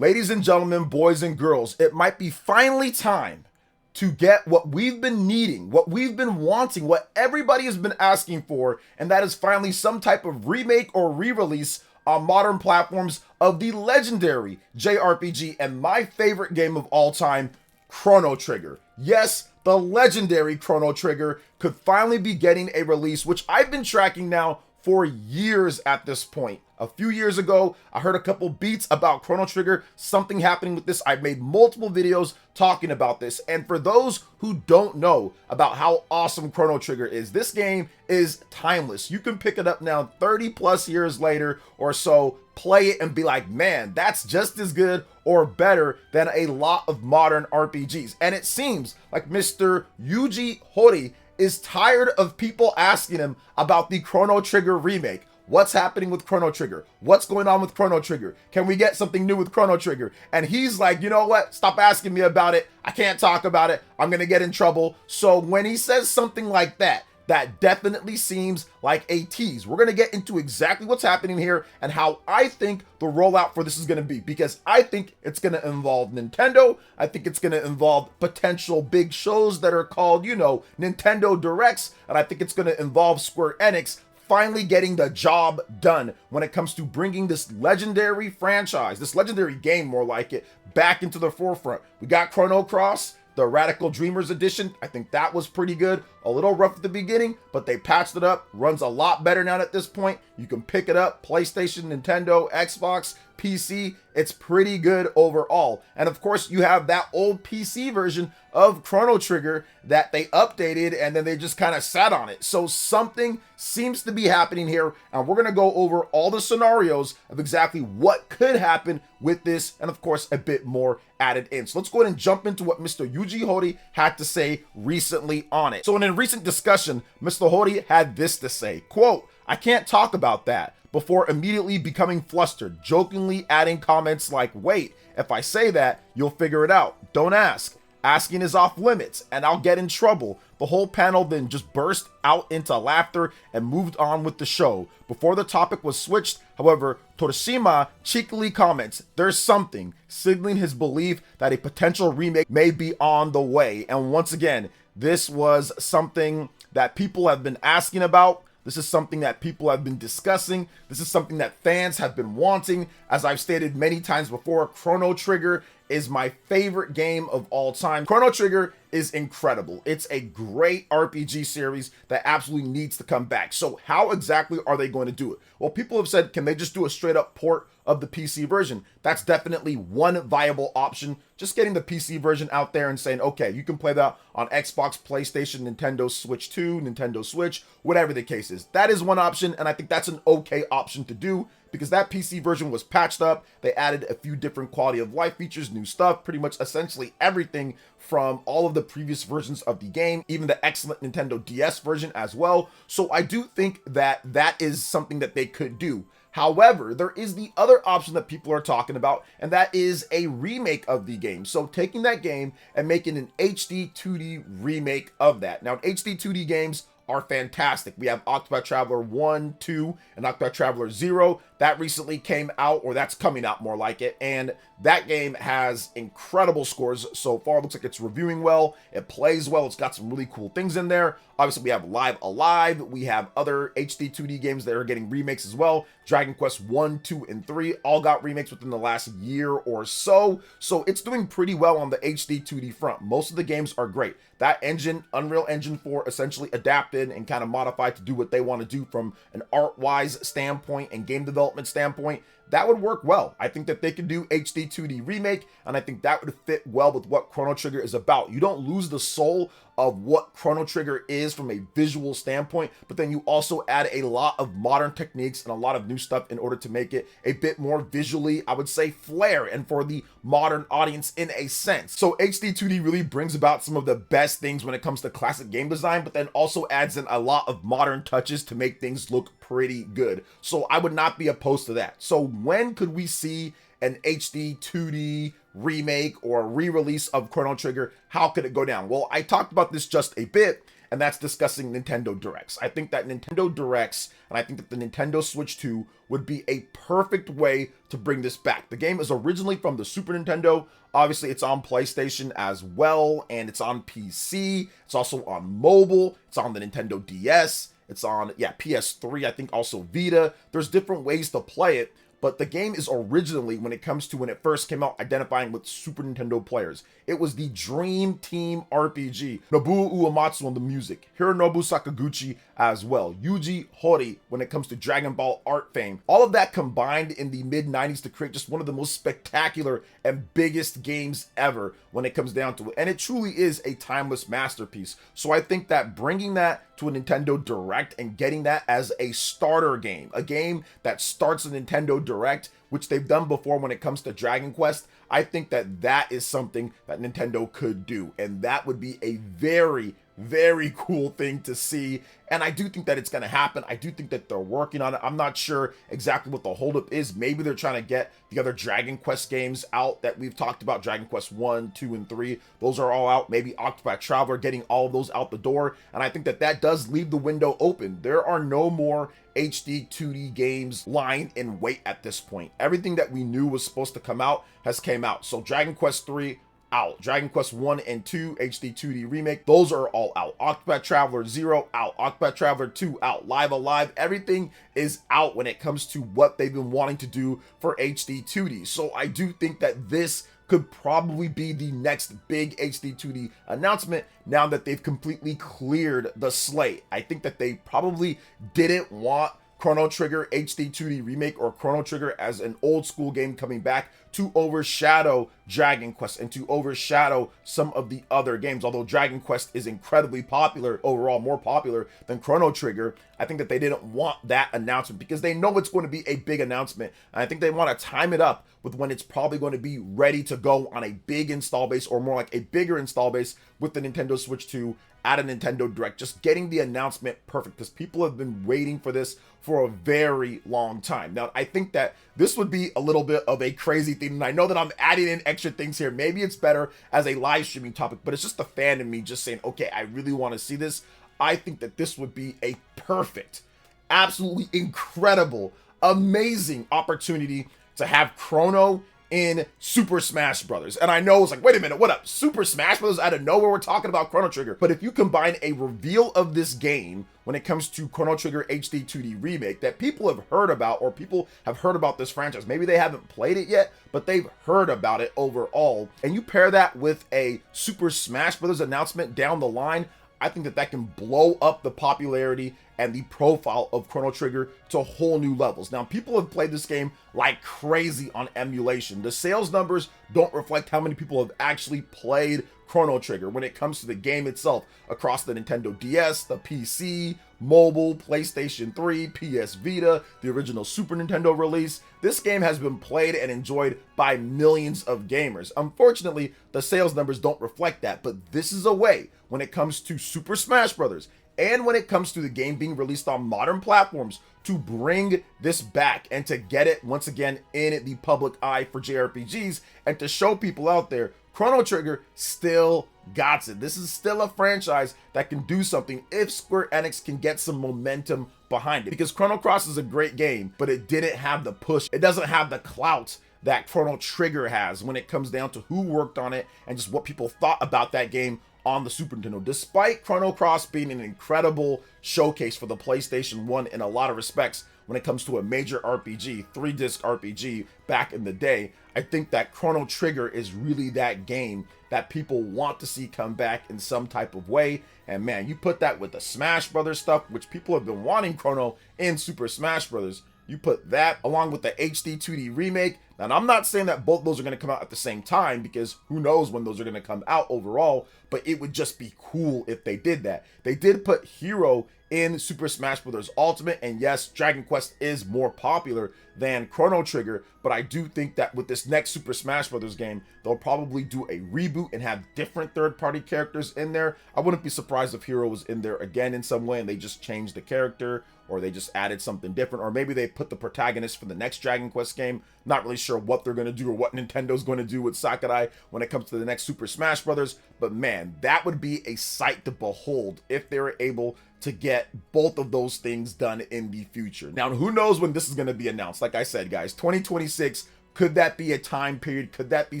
Ladies and gentlemen, boys and girls, it might be finally time to get what we've been needing, what we've been wanting, what everybody has been asking for, and that is finally some type of remake or re-release on modern platforms of the legendary JRPG and my favorite game of all time, Chrono Trigger. Yes, the legendary Chrono Trigger could finally be getting a release, which I've been tracking now for years at this point. A few years ago, I heard a couple beats about Chrono Trigger, something happening with this. I've made multiple videos talking about this. And for those who don't know about how awesome Chrono Trigger is, this game is timeless. You can pick it up now 30 plus years later or so, play it and be like, man, that's just as good or better than a lot of modern RPGs. And it seems like Mr. Yuji Horii is tired of people asking him about the Chrono Trigger remake. What's happening with Chrono Trigger? What's going on with Chrono Trigger? Can we get something new with Chrono Trigger? And he's like, you know what? Stop asking me about it. I can't talk about it. I'm going to get in trouble. So when he says something like that, that definitely seems like a tease. We're going to get into exactly what's happening here and how I think the rollout for this is going to be, because I think it's going to involve Nintendo. I think it's going to involve potential big shows that are called, you know, Nintendo Directs. And I think it's going to involve Square Enix finally getting the job done when it comes to bringing this legendary franchise, this legendary game more like it, back into the forefront. We got Chrono Cross, the Radical Dreamers edition. I think that was pretty good. A little rough at the beginning, but they patched it up. Runs a lot better now at this point. You can pick it up, PlayStation, Nintendo, Xbox, PC. It's pretty good overall. And of course, you have that old PC version of Chrono Trigger that they updated and then they just kind of sat on it. So something seems to be happening here, and we're going to go over all the scenarios of exactly what could happen with this, and of course, a bit more added in. So let's go ahead and jump into what Mr. Yuji Horii had to say recently on it. So in a recent discussion, Mr. Horii had this to say, quote, "I can't talk about that," before immediately becoming flustered, jokingly adding comments like, "Wait, if I say that, you'll figure it out. Don't ask. Asking is off limits, and I'll get in trouble." The whole panel then just burst out into laughter and moved on with the show. Before the topic was switched, however, Torishima cheekily comments, "There's something," signaling his belief that a potential remake may be on the way. And once again, this was something that people have been asking about. This is something that people have been discussing. This is something that fans have been wanting. As I've stated many times before, Chrono Trigger is my favorite game of all time. Chrono Trigger is incredible. It's a great RPG series that absolutely needs to come back. So how exactly are they going to do it? Well, people have said, can they just do a straight up port of the PC version? That's definitely one viable option. Just getting the PC version out there and saying, okay, you can play that on Xbox, PlayStation, Nintendo Switch 2, Nintendo Switch, whatever the case is. That is one option, and I think that's an okay option to do, because that PC version was patched up. They added a few different quality of life features, new stuff, pretty much essentially everything from all of the previous versions of the game, even the excellent Nintendo DS version as well. So I do think that that is something that they could do. However, there is the other option that people are talking about, and that is a remake of the game. So taking that game and making an HD-2D remake of that. Now, HD-2D games are fantastic. We have Octopath Traveler 1, 2, and Octopath Traveler 0. That recently came out, or that's coming out more like it, and that game has incredible scores so far. Looks like it's reviewing well, it plays well, it's got some really cool things in there. Obviously, we have Live Alive, we have other HD 2D games that are getting remakes as well. Dragon Quest 1, 2, and 3 all got remakes within the last year or so. So it's doing pretty well on the HD 2D front. Most of the games are great. That engine, Unreal Engine 4, essentially adapted and kind of modified to do what they want to do from an art-wise standpoint and game development standpoint. That would work well. I think that they could do HD 2D remake, and I think that would fit well with what Chrono Trigger is about. You don't lose the soul of what Chrono Trigger is from a visual standpoint, but then you also add a lot of modern techniques and a lot of new stuff in order to make it a bit more visually, I would say, flair and for the modern audience in a sense. So HD 2D really brings about some of the best things when it comes to classic game design, but then also adds in a lot of modern touches to make things look pretty good. So I would not be opposed to that. So when could we see an HD 2D remake or re-release of Chrono Trigger? How could it go down? Well, I talked about this just a bit, and that's discussing Nintendo Directs. I think that Nintendo Directs, and I think that the Nintendo Switch 2 would be a perfect way to bring this back. The game is originally from the Super Nintendo. Obviously, it's on PlayStation as well, and it's on PC. It's also on mobile. It's on the Nintendo DS. It's on, PS3, I think also Vita. There's different ways to play it, but the game is originally, when it comes to when it first came out, identifying with Super Nintendo players. It was the Dream Team RPG. Nobuo Uematsu on the music, Hironobu Sakaguchi as well, Yuji Horii when it comes to Dragon Ball art fame. All of that combined in the mid-90s to create just one of the most spectacular and biggest games ever when it comes down to it. And it truly is a timeless masterpiece. So I think that bringing that to a Nintendo Direct and getting that as a starter game, a game that starts a Nintendo Direct, which they've done before when it comes to Dragon Quest, I think that that is something that Nintendo could do. And that would be a very, very cool thing to see. And I do think that it's going to happen. I do think that they're working on it. I'm not sure exactly what the holdup is. Maybe they're trying to get the other Dragon Quest games out that we've talked about, Dragon Quest 1, 2, and 3. Those are all out. Maybe Octopath Traveler getting all of those out the door. And I think that that does leave the window open. There are no more HD-2D games lying in wait at this point. Everything that we knew was supposed to come out has came out. So Dragon Quest 3, out. Dragon Quest 1 and 2 HD-2D remake, those are all out. Octopath Traveler 0 out. Octopath Traveler 2 out. Live Alive, everything is out when it comes to what they've been wanting to do for HD-2D. So I do think that this could probably be the next big HD-2D announcement now that they've completely cleared the slate. I think that they probably didn't want Chrono Trigger HD-2D remake or Chrono Trigger as an old school game coming back to overshadow Dragon Quest and to overshadow some of the other games. Although Dragon Quest is incredibly popular overall, more popular than Chrono Trigger, I think that they didn't want that announcement because they know it's going to be a big announcement. And I think they want to time it up with when it's probably going to be ready to go on a big install base, or more like a bigger install base with the Nintendo Switch 2 at a Nintendo Direct. Just getting the announcement perfect because people have been waiting for this for a very long time. Now, I think that this would be a little bit of a crazy thing, and I know that I'm adding in extra things here. Maybe it's better as a live streaming topic, but it's just the fan in me just saying, okay, I really want to see this. I think that this would be a perfect, absolutely incredible, amazing opportunity to have Chrono in Super Smash Brothers. And I know it's like, wait a minute, what up? Super Smash Brothers out of nowhere? We're talking about Chrono Trigger. But if you combine a reveal of this game when it comes to Chrono Trigger HD-2D remake that people have heard about, or people have heard about this franchise, maybe they haven't played it yet, but they've heard about it overall, and you pair that with a Super Smash Brothers announcement down the line, I think that that can blow up the popularity and the profile of Chrono Trigger to whole new levels. Now, people have played this game like crazy on emulation. The sales numbers don't reflect how many people have actually played Chrono Trigger when it comes to the game itself across the Nintendo DS, the PC, mobile, PlayStation 3, PS Vita, the original Super Nintendo release. This game has been played and enjoyed by millions of gamers. Unfortunately, the sales numbers don't reflect that, but this is a way when it comes to Super Smash Brothers and when it comes to the game being released on modern platforms to bring this back and to get it once again in the public eye for JRPGs and to show people out there Chrono Trigger still got it. This is still a franchise that can do something if Square Enix can get some momentum behind it. Because Chrono Cross is a great game, but it didn't have the push. It doesn't have the clout that Chrono Trigger has when it comes down to who worked on it and just what people thought about that game on the Super Nintendo. Despite Chrono Cross being an incredible showcase for the PlayStation 1 in a lot of respects when it comes to a major RPG, 3-disc RPG back in the day, I think that Chrono Trigger is really that game that people want to see come back in some type of way. And man, you put that with the Smash Brothers stuff, which people have been wanting Chrono in Super Smash Brothers. You put that along with the HD-2D remake. Now, I'm not saying that both those are going to come out at the same time because who knows when those are going to come out overall, but it would just be cool if they did that. They did put Hero in Super Smash Bros. Ultimate, and yes, Dragon Quest is more popular than Chrono Trigger, but I do think that with this next Super Smash Bros. Game, they'll probably do a reboot and have different third-party characters in there. I wouldn't be surprised if Hero was in there again in some way and they just changed the character, or they just added something different, or maybe they put the protagonist for the next Dragon Quest game. Not really sure sure what they're going to do or what Nintendo's going to do with Sakurai when it comes to the next Super Smash Brothers. But man, that would be a sight to behold if they were able to get both of those things done in the future. Now, who knows when this is going to be announced? Like I said, guys, 2026, could that be a time period? Could that be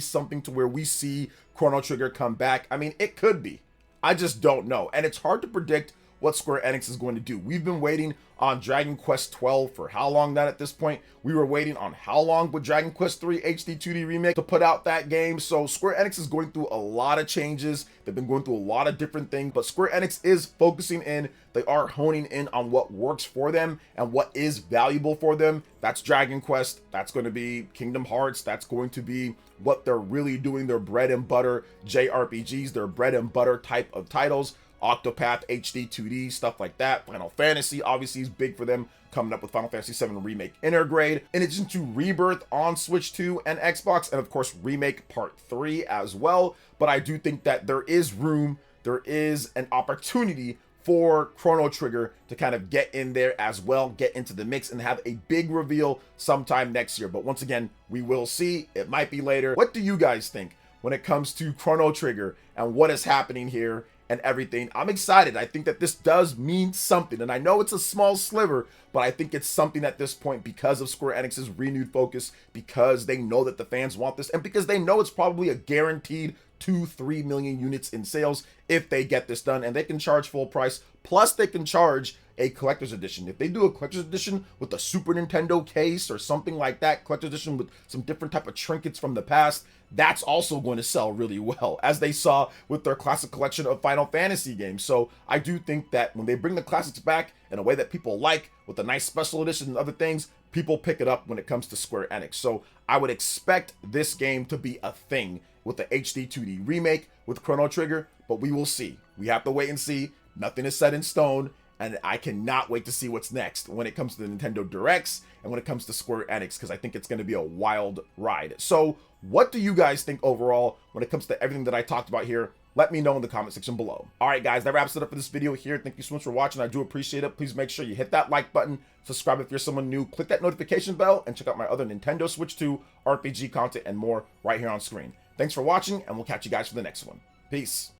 something to where we see Chrono Trigger come back? I mean, it could be. I just don't know. And it's hard to predict what Square Enix is going to do. We've been waiting on Dragon Quest 12 for how long now at this point? We were waiting on how long with Dragon Quest 3 HD-2D Remake to put out that game. So Square Enix is going through a lot of changes. They've been going through a lot of different things, but Square Enix is focusing in. They are honing in on what works for them and what is valuable for them. That's Dragon Quest. That's going to be Kingdom Hearts. That's going to be what they're really doing, their bread and butter JRPGs, their bread and butter type of titles. Octopath HD-2D, stuff like that. Final Fantasy obviously is big for them, coming up with Final Fantasy 7 Remake Intergrade. In addition to Rebirth on Switch 2 and Xbox, and of course Remake Part 3 as well. But I do think that there is room, there is an opportunity for Chrono Trigger to kind of get in there as well, get into the mix and have a big reveal sometime next year. But once again, we will see. It might be later. What do you guys think when it comes to Chrono Trigger and what is happening here and everything? I'm excited. I think that this does mean something, and I know it's a small sliver, but I think it's something at this point because of Square Enix's renewed focus, because they know that the fans want this, and because they know it's probably a guaranteed 2-3 million units in sales if they get this done, and they can charge full price, plus they can charge a collector's edition. If they do a collector's edition with a Super Nintendo case or something like that, collector's edition with some different type of trinkets from the past, that's also going to sell really well, as they saw with their classic collection of Final Fantasy games. So I do think that when they bring the classics back in a way that people like, with a nice special edition and other things, people pick it up when it comes to Square Enix. So I would expect this game to be a thing with the HD-2D remake with Chrono Trigger, but we will see. We have to wait and see. Nothing is set in stone, and I cannot wait to see what's next when it comes to the Nintendo Directs and when it comes to Square Enix, because I think it's going to be a wild ride. So what do you guys think overall when it comes to everything that I talked about here? Let me know in the comment section below. All right, guys, that wraps it up for this video here. Thank you so much for watching. I do appreciate it. Please make sure you hit that like button, subscribe if you're someone new, click that notification bell, and check out my other Nintendo Switch 2 RPG content and more right here on screen. Thanks for watching, and we'll catch you guys for the next one. Peace.